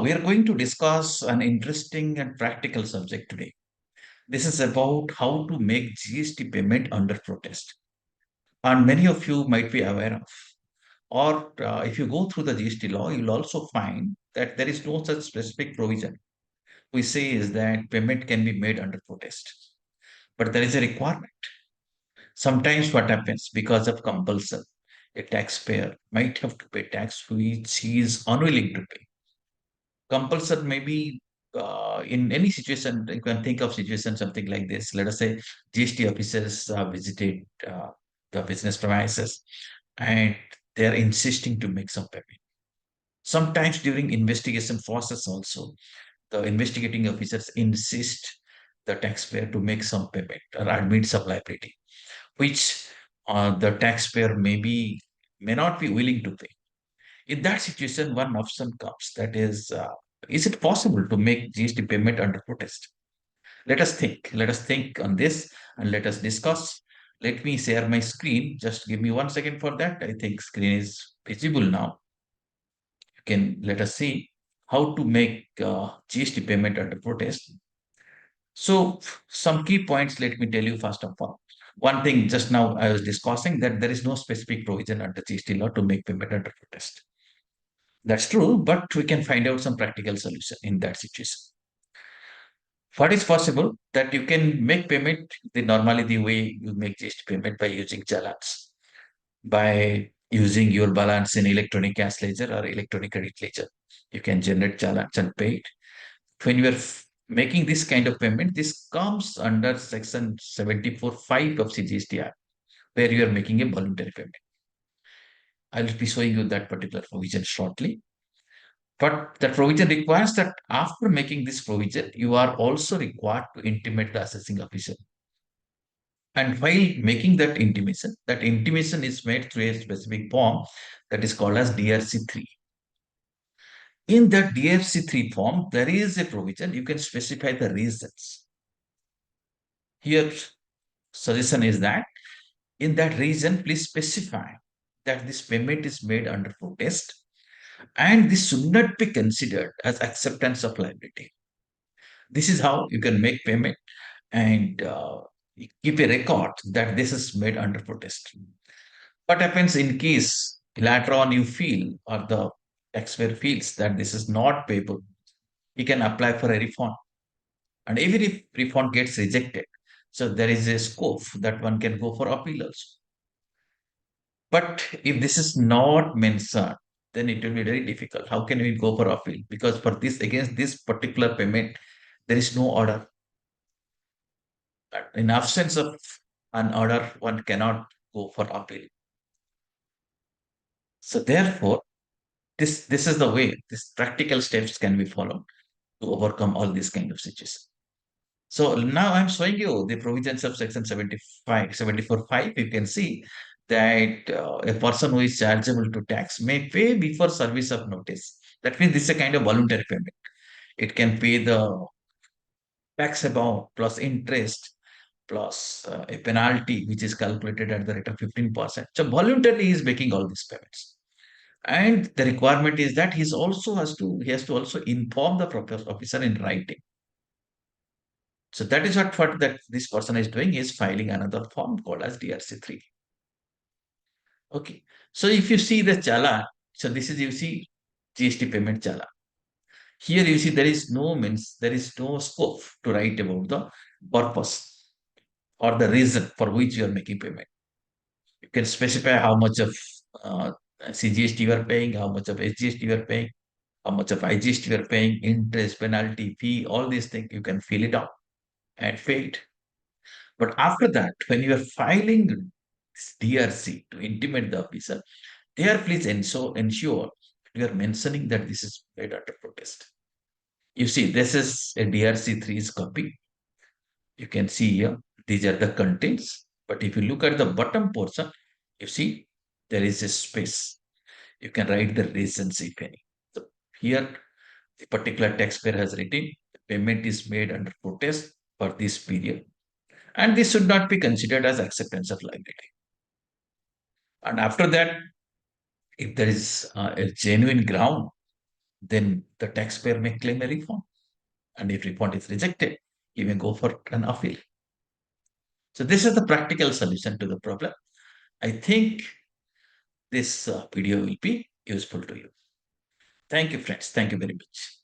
We are going to discuss an interesting and practical subject today. This is about how to make GST payment under protest. And many of you might be aware of. Or if you go through the GST law, you'll also find that there is no such specific provision. We say is that payment can be made under protest. But there is a requirement. Sometimes what happens because of compulsion, a taxpayer might have to pay tax which he is unwilling to pay. Compulsion may be in any situation. You can think of situation something like this. Let us say GST officers visited the business premises and they are insisting to make some payment. Sometimes during investigation process also, the investigating officers insist the taxpayer to make some payment or admit some liability, which the taxpayer may not be willing to pay. In that situation, one option comes, that is it possible to make GST payment under protest? Let us think. Let us think on this and let us discuss. Let me share my screen. Just give me 1 second for that. I think screen is visible now. You can let us see how to make GST payment under protest. So some key points, let me tell you first of all. One thing just now I was discussing that there is no specific provision under GST law to make payment under protest. That's true, but we can find out some practical solution in that situation. What is possible that you can make payment normally the way you make GST payment by using challans, by using your balance in electronic cash ledger or electronic credit ledger. You can generate challans and pay it. When you are making this kind of payment, this comes under section 74(5) of CGST Act, where you are making a voluntary payment. I'll be showing you that particular provision shortly. But the provision requires that after making this provision, you are also required to intimate the assessing officer. And while making that intimation is made through a specific form that is called as DRC3. In that DRC3 form, there is a provision, you can specify the reasons. Here, suggestion is that in that reason, please specify that this payment is made under protest and this should not be considered as acceptance of liability. This is how you can make payment and keep a record that this is made under protest. What happens in case later on you feel or the taxpayer feels that this is not payable, he can apply for a refund. And even if refund gets rejected, so there is a scope that one can go for appeal also. But if this is not mentioned, then it will be very difficult. How can we go for appeal? Because for this, against this particular payment, there is no order. In absence of an order, one cannot go for appeal. So therefore, this is the way, these practical steps can be followed to overcome all these kind of situations. So now I'm showing you the provisions of section 75, 74(5). You can see that a person who is chargeable to tax may pay before service of notice. That means this is a kind of voluntary payment. It can pay the tax amount plus interest plus a penalty which is calculated at the rate of 15%. So voluntarily he is making all these payments. And the requirement is that he has to also inform the proper officer in writing. So that is what that this person is doing, is filing another form called as DRC3. Okay. So if you see the chala, so this is, you see, GST payment chala. Here you see there is no scope to write about the purpose or the reason for which you are making payment. You can specify how much of CGST you are paying, how much of SGST you are paying, how much of IGST you are paying, interest, penalty, fee, all these things you can fill it out and pay it. But after that, when you are filing DRC to intimate the officer, there please ensure you are mentioning that this is made under protest. You see, this is a DRC3's copy. You can see here, these are the contents. But if you look at the bottom portion, you see there is a space. You can write the reasons if any. So here, the particular taxpayer has written, the payment is made under protest for this period. And this should not be considered as acceptance of liability. And after that, if there is a genuine ground, Then the taxpayer may claim a refund. And if refund is rejected, he may go for an appeal. So this is the practical solution to the problem. I think this video will be useful to you. Thank you, friends. Thank you very much.